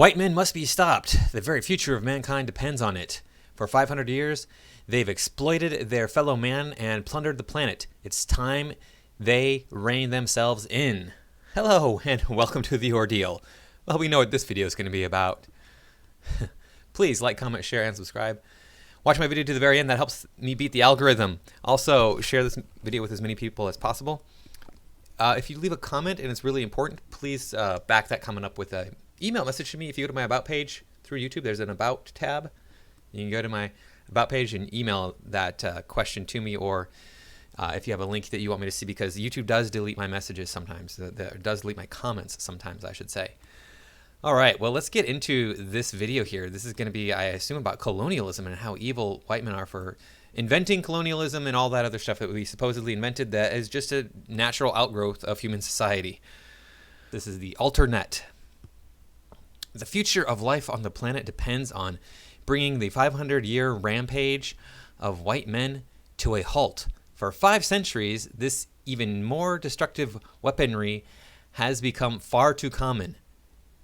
White men must be stopped. The very future of mankind depends on it. For 500 years, they've exploited their fellow man and plundered the planet. It's time they rein themselves in. Hello, and welcome to The Ordeal. Well, we know what this video is going to be about. Please like, comment, share, and subscribe. Watch my video to the very end. That helps me beat the algorithm. Also, share this video with as many people as possible. If you leave a comment and it's really important, please back that comment up with an email message to me. If you go to my About page through YouTube, there's an About tab. You can go to my About page and email that question to me, or if you have a link that you want me to see, because YouTube does delete my messages sometimes. It does delete my comments sometimes, I should say. All right, well, let's get into this video here. This is going to be, I assume, about colonialism and how evil white men are for inventing colonialism and all that other stuff that we supposedly invented that is just a natural outgrowth of human society. This is the Alternet. The future of life on the planet depends on bringing the 500-year rampage of white men to a halt. For 5 centuries, this even more destructive weaponry has become far too common.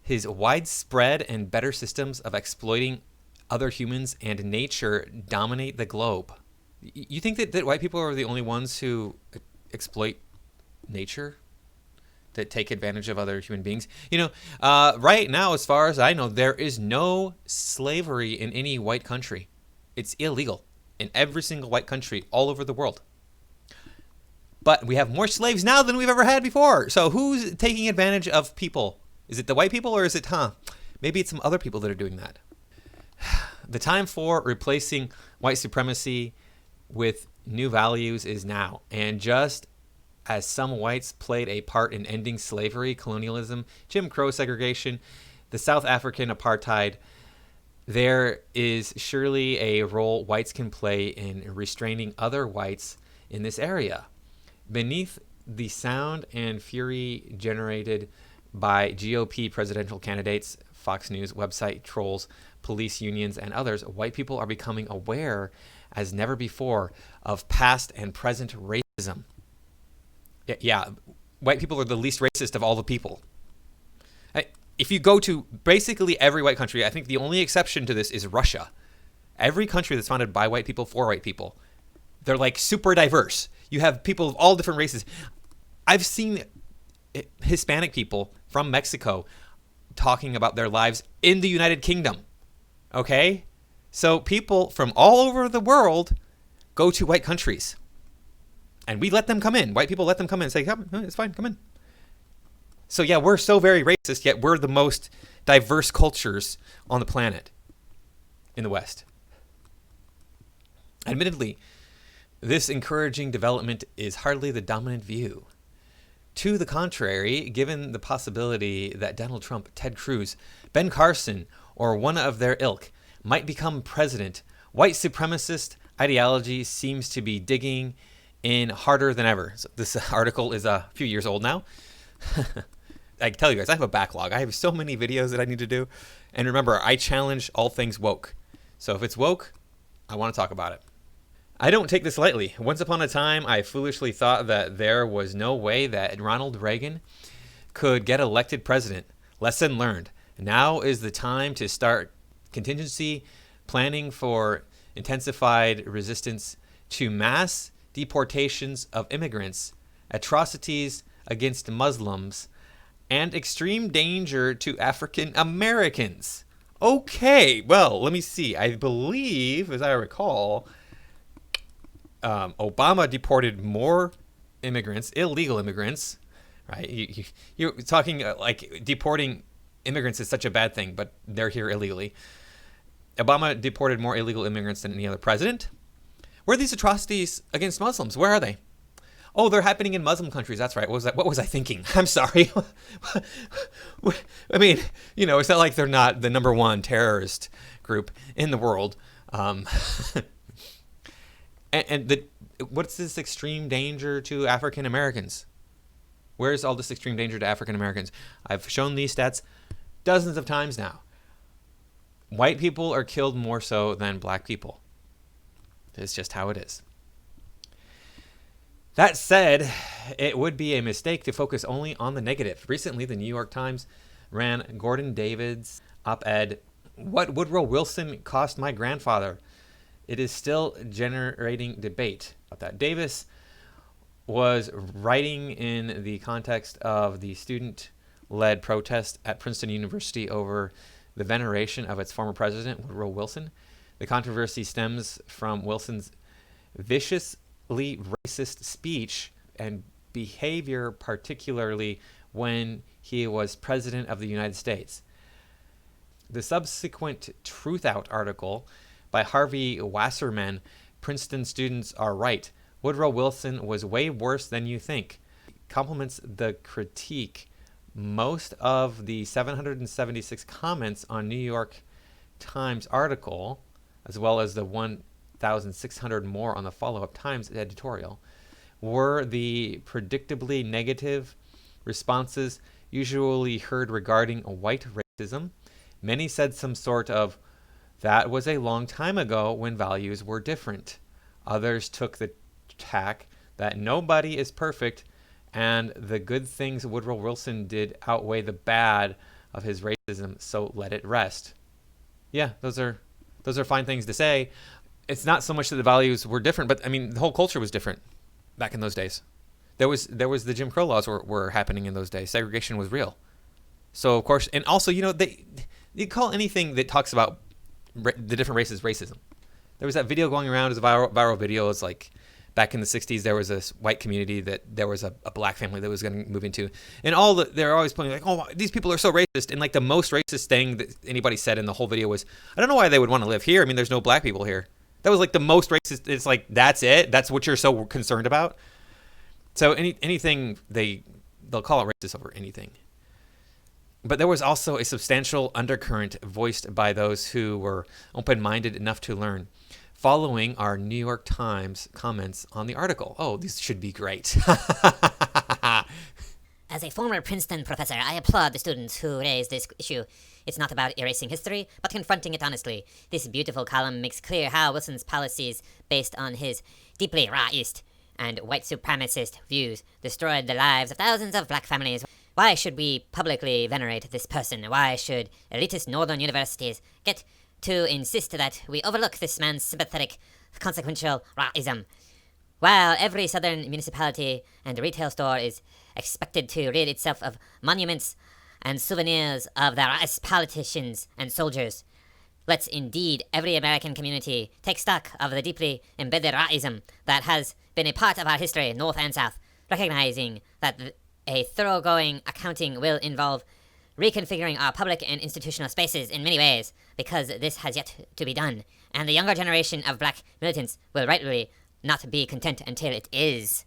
His widespread and better systems of exploiting other humans and nature dominate the globe. You think that white people are the only ones who exploit nature? That take advantage of other human beings? You know, right now, as far as I know, there is no slavery in any white country. It's illegal in every single white country all over the world. But we have more slaves now than we've ever had before. So who's taking advantage of people? Is it the white people, or is it, maybe it's some other people that are doing that? The time for replacing white supremacy with new values is now. And just as some whites played a part in ending slavery, colonialism, Jim Crow segregation, the South African apartheid, there is surely a role whites can play in restraining other whites in this area. Beneath the sound and fury generated by GOP presidential candidates, Fox News website trolls, police unions, and others, white people are becoming aware as never before of past and present racism. Yeah, white people are the least racist of all the people. If you go to basically every white country, I think the only exception to this is Russia. Every country that's founded by white people for white people, they're like super diverse. You have people of all different races. I've seen Hispanic people from Mexico talking about their lives in the United Kingdom. Okay? So people from all over the world go to white countries. And we let them come in. White people let them come in and say, come, it's fine, come in. So yeah, we're so very racist, yet we're the most diverse cultures on the planet in the West. Admittedly, this encouraging development is hardly the dominant view. To the contrary, given the possibility that Donald Trump, Ted Cruz, Ben Carson, or one of their ilk might become president, white supremacist ideology seems to be digging in harder than ever. So this article is a few years old now. I can tell you guys, I have a backlog. I have so many videos that I need to do. And remember, I challenge all things woke. So if it's woke, I want to talk about it. I don't take this lightly. Once upon a time, I foolishly thought that there was no way that Ronald Reagan could get elected president. Lesson learned. Now is the time to start contingency planning for intensified resistance to mass deportations of immigrants, atrocities against Muslims, and extreme danger to African Americans. Okay, well, let me see. I believe, as I recall, Obama deported more immigrants, illegal immigrants, right? You're talking like deporting immigrants is such a bad thing, but they're here illegally. Obama deported more illegal immigrants than any other president. Where are these atrocities against Muslims? Where are they? Oh, they're happening in Muslim countries. That's right. What was I thinking? I'm sorry. I mean, you know, it's not like they're not the #1 terrorist group in the world. What's this extreme danger to African Americans? Where's all this extreme danger to African Americans? I've shown these stats dozens of times now. White people are killed more so than black people. It's just how it is. That said, it would be a mistake to focus only on the negative. Recently, the New York Times ran Gordon David's op-ed, "What Woodrow Wilson Cost My Grandfather." It is still generating debate about that. Davis was writing in the context of the student-led protest at Princeton University over the veneration of its former president, Woodrow Wilson. The controversy stems from Wilson's viciously racist speech and behavior, particularly when he was president of the United States. The subsequent Truth Out article by Harvey Wasserman, "Princeton Students Are Right. Woodrow Wilson was way worse than you think," complements the critique. Most of the 776 comments on New York Times article, as well as the 1,600 more on the follow-up Times editorial, were the predictably negative responses usually heard regarding white racism. Many said some sort of, "That was a long time ago when values were different." Others took the tack that nobody is perfect and the good things Woodrow Wilson did outweigh the bad of his racism, so let it rest. Yeah, those are fine things to say. It's not so much that the values were different, but I mean the whole culture was different back in those days. There was the Jim Crow laws were happening in those days. Segregation was real. So of course, and also, you call anything that talks about the different races racism. There was that video going around as a viral video. It's like back in the 60s, there was this white community that there was a black family that was going to move into. And they're always pointing like, "Oh, these people are so racist." And like the most racist thing that anybody said in the whole video was, "I don't know why they would want to live here. I mean, there's no black people here." That was like the most racist. It's like, that's it? That's what you're so concerned about? So anything, they'll call it racist over anything. But there was also a substantial undercurrent voiced by those who were open-minded enough to learn, following our New York Times comments on the article. Oh, these should be great. As a former Princeton professor, I applaud the students who raised this issue. It's not about erasing history, but confronting it honestly. This beautiful column makes clear how Wilson's policies, based on his deeply racist and white supremacist views, destroyed the lives of thousands of black families. Why should we publicly venerate this person? Why should elitist northern universities get to insist that we overlook this man's sympathetic, consequential racism? While every southern municipality and retail store is expected to rid itself of monuments and souvenirs of their racist politicians and soldiers, let's indeed every American community take stock of the deeply embedded racism that has been a part of our history, North and South, recognizing that a thoroughgoing accounting will involve reconfiguring our public and institutional spaces in many ways, because this has yet to be done, and the younger generation of black militants will rightly not be content until it is.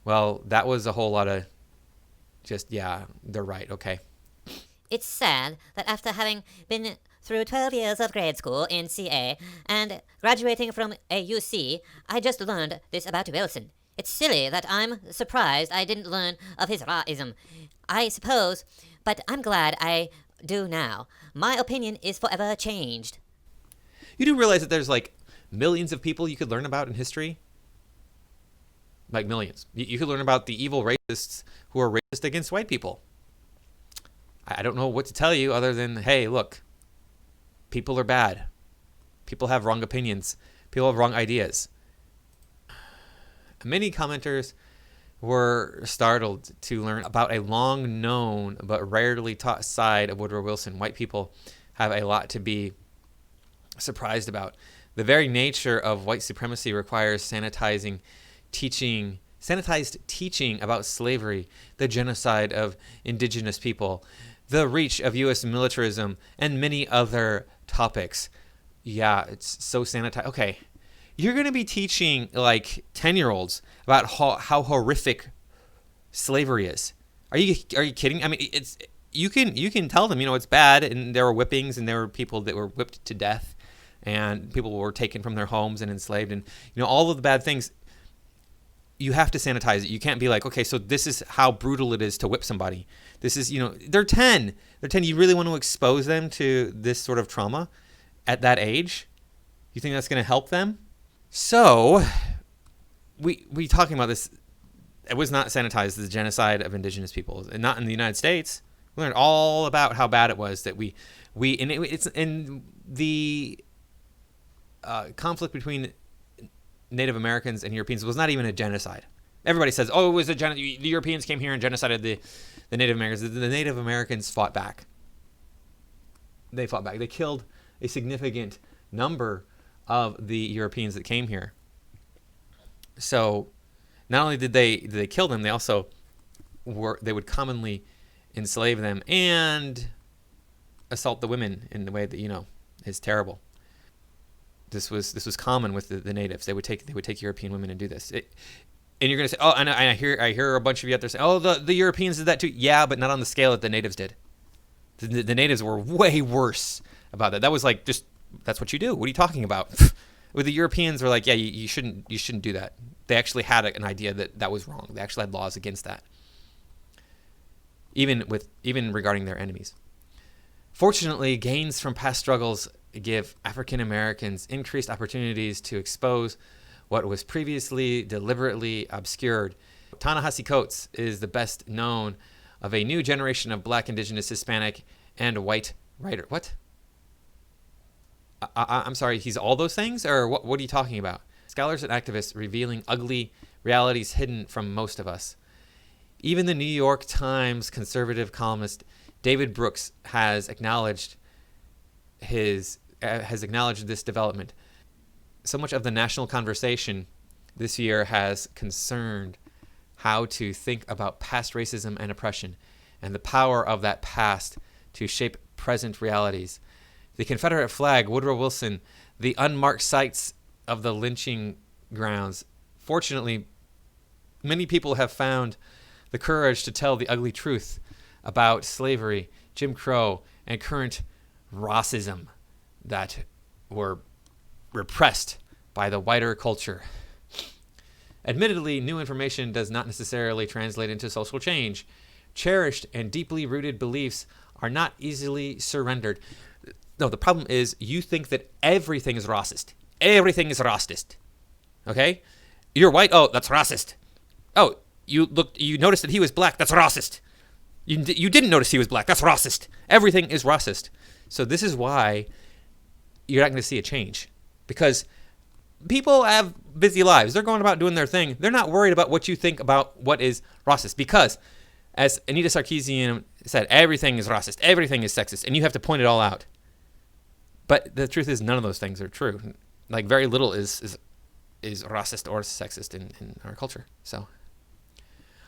Well, that was a whole lot of just, yeah, they're right, okay. It's sad that after having been through 12 years of grade school in CA and graduating from a UC, I just learned this about Wilson. It's silly that I'm surprised I didn't learn of his racism, I suppose, but I'm glad I do now. My opinion is forever changed. You do realize that there's like millions of people you could learn about in history? Like millions. You could learn about the evil racists who are racist against white people. I don't know what to tell you other than, hey, look, people are bad. People have wrong opinions. People have wrong ideas. Many commenters were startled to learn about a long-known but rarely taught side of Woodrow Wilson. White people have a lot to be surprised about. The very nature of white supremacy requires sanitized teaching about slavery, the genocide of indigenous people, the reach of U.S. militarism, and many other topics. Yeah, it's so sanitized. Okay, you're going to be teaching like 10-year-olds about how horrific slavery is. Are you kidding? I mean, it's you can tell them, it's bad, and there were whippings, and there were people that were whipped to death, and people were taken from their homes and enslaved, and all of the bad things. You have to sanitize it. You can't be like, okay, so this is how brutal it is to whip somebody. This is, they're 10. They're 10. You really want to expose them to this sort of trauma at that age? You think that's going to help them? So, we talking about this. It was not sanitized, the genocide of indigenous peoples, and not in the United States. We learned all about how bad it was that it's in the conflict between Native Americans and Europeans was not even a genocide. Everybody says, oh, it was a genocide. The Europeans came here and genocided the Native Americans. The Native Americans fought back. They fought back. They killed a significant number of the Europeans that came here. So not only did they kill them, they also they would commonly enslave them and assault the women in the way that is terrible. This was common with the natives. They would take European women and do this. And you're gonna say, oh, and I hear a bunch of you out there say, oh, the Europeans did that too. Yeah, but not on the scale that the natives did. The natives were way worse about that. That was like that's what you do. What are you talking about? With the Europeans were like, yeah, you shouldn't do that. They actually had an idea that was wrong. They actually had laws against that. Even regarding their enemies. Fortunately, gains from past struggles give African Americans increased opportunities to expose what was previously deliberately obscured. Ta-Nehisi Coates is the best known of a new generation of Black, Indigenous, Hispanic, and white writer. What? I'm sorry, he's all those things? Or what are you talking about? Scholars and activists revealing ugly realities hidden from most of us. Even the New York Times conservative columnist David Brooks has acknowledged this development. So much of the national conversation this year has concerned how to think about past racism and oppression and the power of that past to shape present realities. The Confederate flag, Woodrow Wilson, the unmarked sites of the lynching grounds. Fortunately, many people have found the courage to tell the ugly truth about slavery, Jim Crow, and current racism that were repressed by the whiter culture. Admittedly, new information does not necessarily translate into social change. Cherished and deeply rooted beliefs are not easily surrendered. No, the problem is you think that everything is racist. Everything is racist. Okay? You're white. Oh, that's racist. Oh, you noticed that he was black. That's racist. You didn't notice he was black. That's racist. Everything is racist. So this is why you're not going to see a change. Because people have busy lives. They're going about doing their thing. They're not worried about what you think about what is racist. Because, as Anita Sarkeesian said, everything is racist. Everything is sexist. And you have to point it all out. But the truth is none of those things are true. Like very little is racist or sexist in our culture. So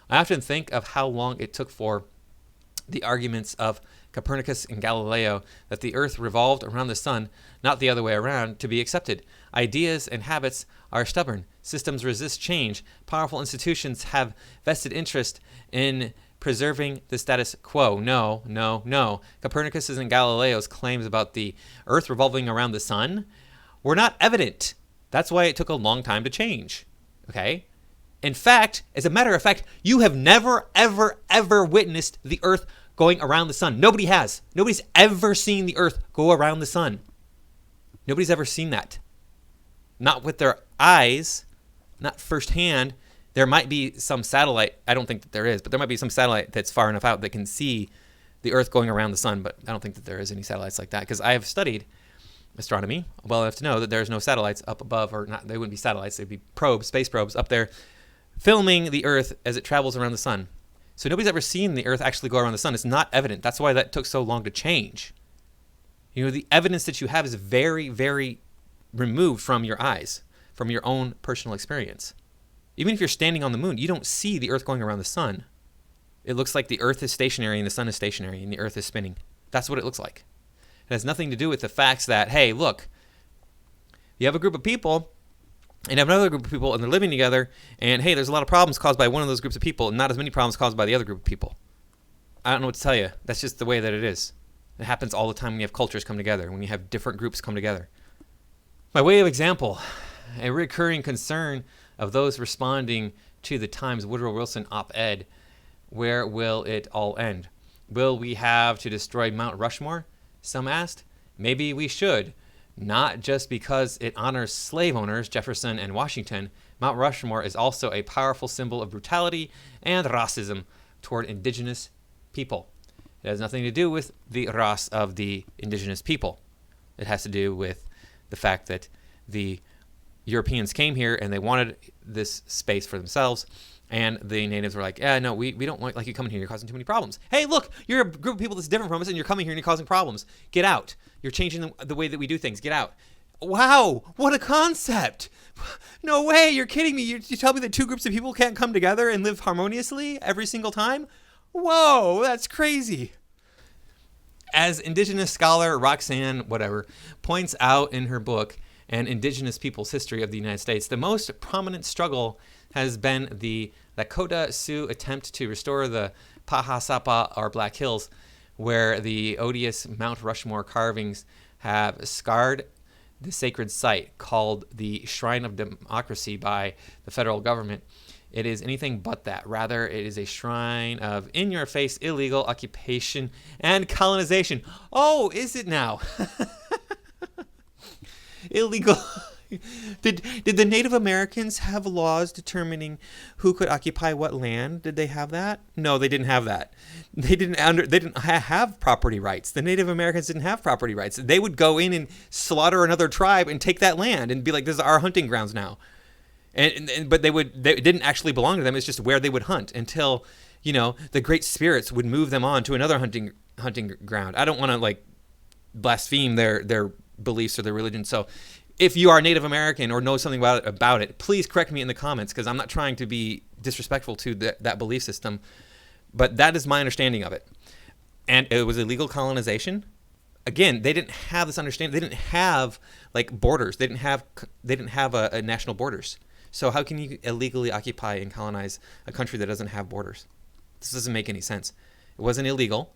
I often think of how long it took for the arguments of Copernicus and Galileo that the earth revolved around the sun, not the other way around, to be accepted. Ideas and habits are stubborn. Systems resist change. Powerful institutions have vested interest in preserving the status quo. No. Copernicus's and Galileo's claims about the earth revolving around the sun were not evident. That's why it took a long time to change. Okay? In fact, as a matter of fact, you have never, ever witnessed the earth going around the sun. Nobody has. Nobody's ever seen the earth go around the sun. Nobody's ever seen that. Not with their eyes, not firsthand. There might be some satellite. I don't think that there is, but there might be some satellite that's far enough out that can see the earth going around the sun, but I don't think that there is any satellites like that because I have studied astronomy well enough to know that there's no satellites up above, or not. They wouldn't be satellites. They'd be probes, space probes up there filming the earth as it travels around the sun. So nobody's ever seen the earth actually go around the sun. It's not evident. That's why that took so long to change. The evidence that you have is very, very removed from your eyes, from your own personal experience. Even if you're standing on the moon, you don't see the earth going around the sun. It looks like the earth is stationary and the sun is stationary and the earth is spinning. That's what it looks like. It has nothing to do with the facts that, hey, look, you have a group of people and you have another group of people and they're living together, and hey, there's a lot of problems caused by one of those groups of people and not as many problems caused by the other group of people. I don't know what to tell you. That's just the way that it is. It happens all the time when you have cultures come together, when you have different groups come together. By way of example, a recurring concern of those responding to the Times Woodrow Wilson op-ed, where will it all end? Will we have to destroy Mount Rushmore? Some asked. Maybe we should. Not just because it honors slave owners, Jefferson and Washington. Mount Rushmore is also a powerful symbol of brutality and racism toward indigenous people. It has nothing to do with the race of the indigenous people. It has to do with the fact that the Europeans came here and they wanted this space for themselves. And the natives were like, no, we don't want like you coming here. You're causing too many problems. Hey, look, you're a group of people that's different from us and you're coming here and you're causing problems. Get out. You're changing the way that we do things. Get out. Wow, what a concept. No way, you're kidding me. You tell me that two groups of people can't come together and live harmoniously every single time? Whoa, that's crazy. As indigenous scholar Roxanne, points out in her book, An Indigenous People's History of the United States, the most prominent struggle has been the Lakota Sioux attempt to restore the Pahasapa, or Black Hills, where the odious Mount Rushmore carvings have scarred the sacred site called the Shrine of Democracy by the federal government. It is anything but that. Rather, it is a shrine of in-your-face illegal occupation and colonization. Oh, is it now? Illegal. Did the Native Americans have laws determining who could occupy what land? Did they have that? No, they didn't have that. They didn't have property rights. The Native Americans didn't have property rights. They would go in and slaughter another tribe and take that land and be like, "This is our hunting grounds now." But they didn't actually belong to them. It's just where they would hunt until, the great spirits would move them on to another hunting ground. I don't want to like blaspheme their beliefs or their religion. So if you are Native American or know something about it, please correct me in the comments, because I'm not trying to be disrespectful to that belief system. But that is my understanding of it. And it was illegal colonization. Again, they didn't have this understanding. They didn't have like borders. They didn't have a national borders. So how can you illegally occupy and colonize a country that doesn't have borders? This doesn't make any sense. It wasn't illegal.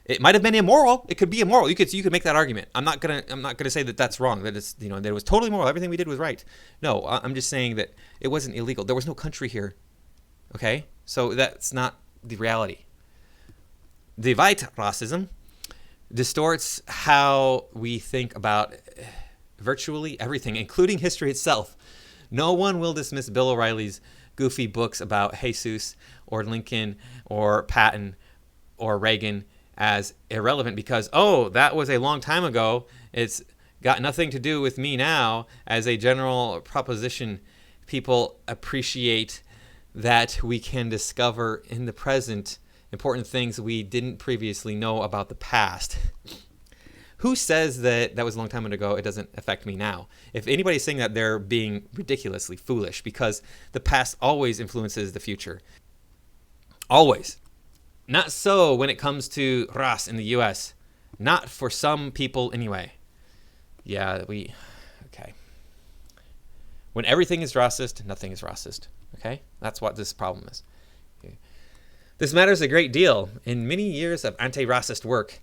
It might have been immoral. It could be immoral. You could make that argument. I'm not gonna say that that's wrong. That it's that it was totally moral. Everything we did was right. No, I'm just saying that it wasn't illegal. There was no country here. Okay, so that's not the reality. The white racism distorts how we think about virtually everything, including history itself. No one will dismiss Bill O'Reilly's goofy books about Jesus or Lincoln or Patton or Reagan as irrelevant because, that was a long time ago. It's got nothing to do with me now. As a general proposition, people appreciate that we can discover in the present important things we didn't previously know about the past. Who says that was a long time ago, it doesn't affect me now? If anybody's saying that, they're being ridiculously foolish, because the past always influences the future. Always. Not so when it comes to race in the U.S. Not for some people anyway. Yeah, okay. When everything is racist, nothing is racist. Okay? That's what this problem is. Okay. This matters a great deal. In many years of anti-racist work,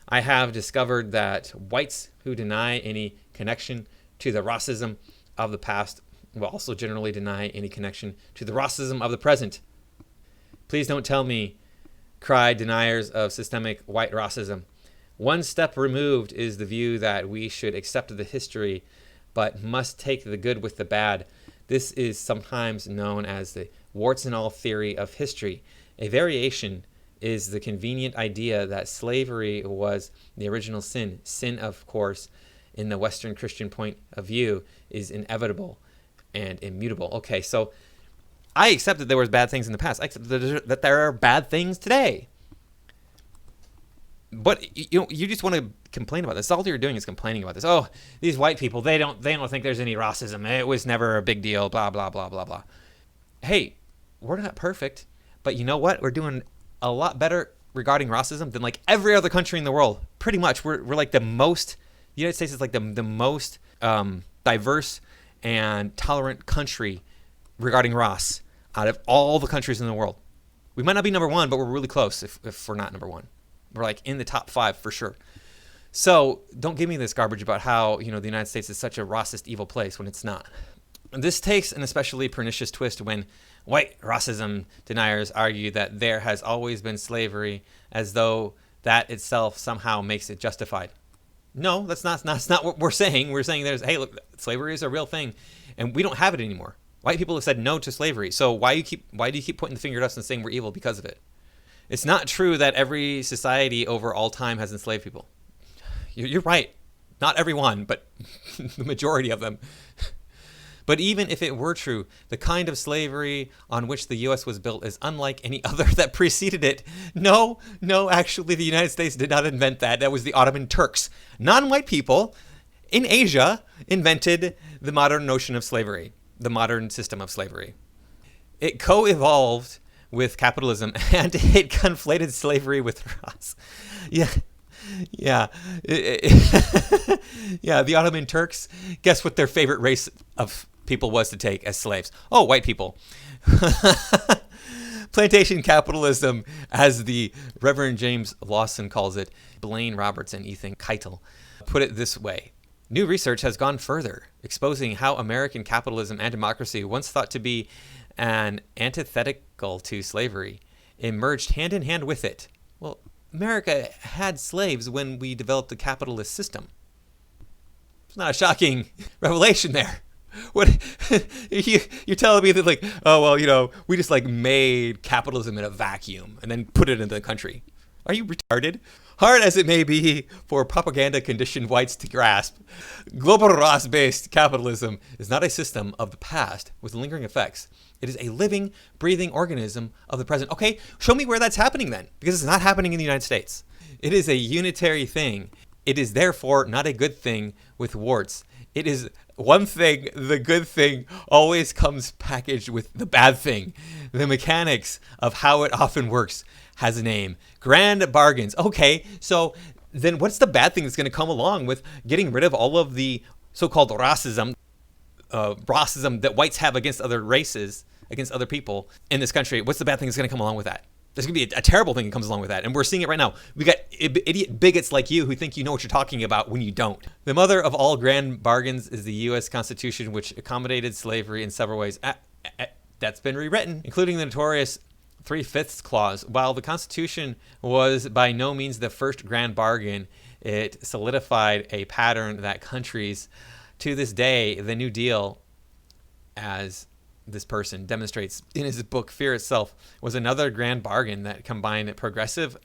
I have discovered that whites who deny any connection to the racism of the past will also generally deny any connection to the racism of the present. Please don't tell me, cry deniers of systemic white racism. One step removed is the view that we should accept the history, but must take the good with the bad. This is sometimes known as the warts and all theory of history. A variation is the convenient idea that slavery was the original sin. Sin, of course, in the Western Christian point of view, is inevitable and immutable. Okay, so I accept that there was bad things in the past. I accept that there are bad things today. But you just want to complain about this. All you're doing is complaining about this. Oh, these white people, they don't think there's any racism. It was never a big deal, blah, blah, blah, blah, blah. Hey, we're not perfect, but you know what? We're doing a lot better regarding racism than like every other country in the world. Pretty much, we're like the United States is like the most diverse and tolerant country regarding race out of all the countries in the world. We might not be number one, but we're really close if we're not number one. We're like in the top 5 for sure. So don't give me this garbage about how, the United States is such a racist, evil place when it's not. This takes an especially pernicious twist when white racism deniers argue that there has always been slavery, as though that itself somehow makes it justified. No, that's not what we're saying. We're saying look, slavery is a real thing, and we don't have it anymore. White people have said no to slavery. So why do you keep pointing the finger at us and saying we're evil because of it? It's not true that every society over all time has enslaved people. You're right. Not everyone, but the majority of them. But even if it were true, the kind of slavery on which the U.S. was built is unlike any other that preceded it. No, actually, the United States did not invent that. That was the Ottoman Turks. Non-white people in Asia invented the modern notion of slavery, the modern system of slavery. It co-evolved with capitalism, and it conflated slavery with Ross. Yeah. Yeah. Yeah, the Ottoman Turks, guess what their favorite race of people was to take as slaves? Oh, white people. Plantation capitalism, as the Reverend James Lawson calls it, Blaine Roberts and Ethan Keitel put it this way. New research has gone further, exposing how American capitalism and democracy, once thought to be an antithetical to slavery, emerged hand in hand with it. Well, America had slaves when we developed the capitalist system. It's not a shocking revelation there. What you're telling me that, like, oh well, we just like made capitalism in a vacuum and then put it into the country? Are you retarded? Hard as it may be for propaganda-conditioned whites to grasp, global Ross-based capitalism is not a system of the past with lingering effects. It is a living, breathing organism of the present. Okay, show me where that's happening then, because it's not happening in the United States. It is a unitary thing. It is therefore not a good thing with warts. It is one thing, the good thing always comes packaged with the bad thing. The mechanics of how it often works has a name. Grand bargains. Okay, so then what's the bad thing that's going to come along with getting rid of all of the so-called racism that whites have against other races, against other people in this country? What's the bad thing that's going to come along with that? There's going to be a terrible thing that comes along with that. And we're seeing it right now. We got idiot bigots like you who think you know what you're talking about when you don't. The mother of all grand bargains is the U.S. Constitution, which accommodated slavery in several ways. That's been rewritten, including the notorious 3/5 clause. While the Constitution was by no means the first grand bargain, it solidified a pattern that countries to this day, the New Deal, as this person demonstrates in his book Fear Itself, was another grand bargain that combined progressive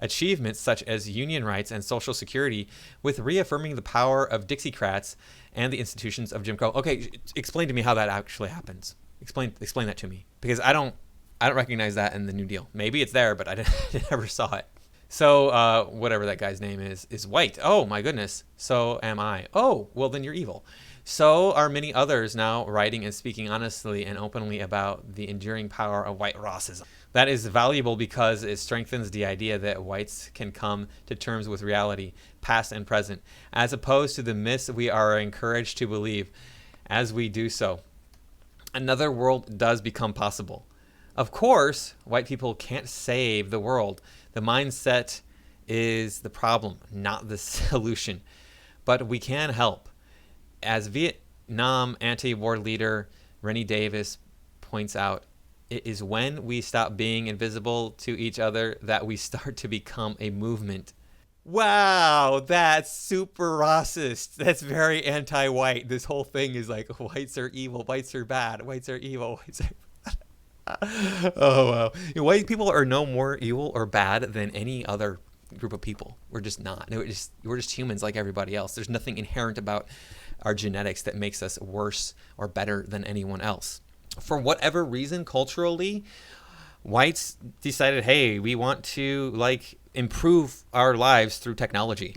achievements such as union rights and Social Security with reaffirming the power of Dixiecrats and the institutions of Jim Crow. Okay, explain to me how that actually happens. Explain that to me, because I don't recognize that in the New Deal. Maybe it's there, but I never saw it. So whatever that guy's name is white. Oh my goodness. So am I. Oh, well then you're evil. So are many others now writing and speaking honestly and openly about the enduring power of white racism. That is valuable because it strengthens the idea that whites can come to terms with reality, past and present, as opposed to the myths we are encouraged to believe. As we do so, another world does become possible. Of course, white people can't save the world. The mindset is the problem, not the solution. But we can help. As Vietnam anti-war leader Rennie Davis points out, it is when we stop being invisible to each other that we start to become a movement. Wow, that's super racist. That's very anti-white. This whole thing is like, whites are evil, whites are bad, whites are evil, whites are... Oh, wow. White people are no more evil or bad than any other group of people. We're just not. We're just humans like everybody else. There's nothing inherent about our genetics that makes us worse or better than anyone else. For whatever reason, culturally, whites decided, hey, we want to improve our lives through technology.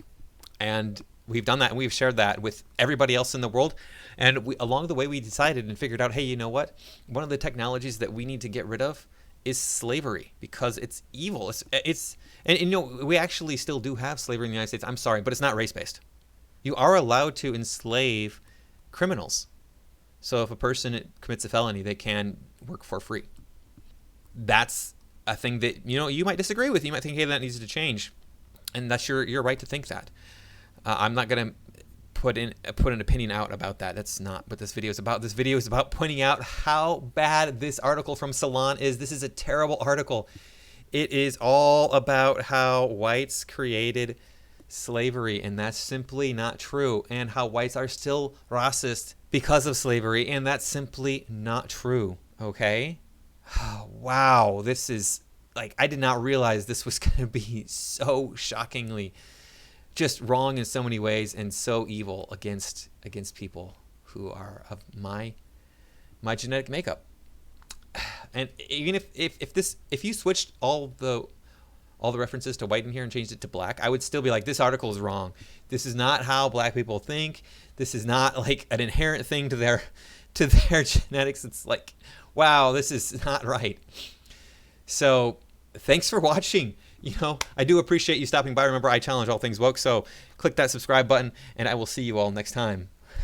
And we've done that, and we've shared that with everybody else in the world. And along the way, we decided and figured out, hey, you know what? One of the technologies that we need to get rid of is slavery, because it's evil. We actually still do have slavery in the United States. I'm sorry, but it's not race-based. You are allowed to enslave criminals. So if a person commits a felony, they can work for free. That's a thing that you might disagree with. You might think, hey, that needs to change, and that's your right to think that. I'm not going to put an opinion out about that. That's not what this video is about. This video is about pointing out how bad this article from Salon is. This is a terrible article. It is all about how whites created slavery, and that's simply not true, and how whites are still racist because of slavery, and that's simply not true. Okay? Wow, this is like, I did not realize this was going to be so shockingly just wrong in so many ways and so evil against people who are of my genetic makeup. And even if you switched all the references to white in here and changed it to black, I would still be like, this article is wrong. This is not how black people think. This is not like an inherent thing to their genetics. It's like, wow, this is not right. So thanks for watching. I do appreciate you stopping by. Remember, I challenge all things woke. So click that subscribe button, and I will see you all next time.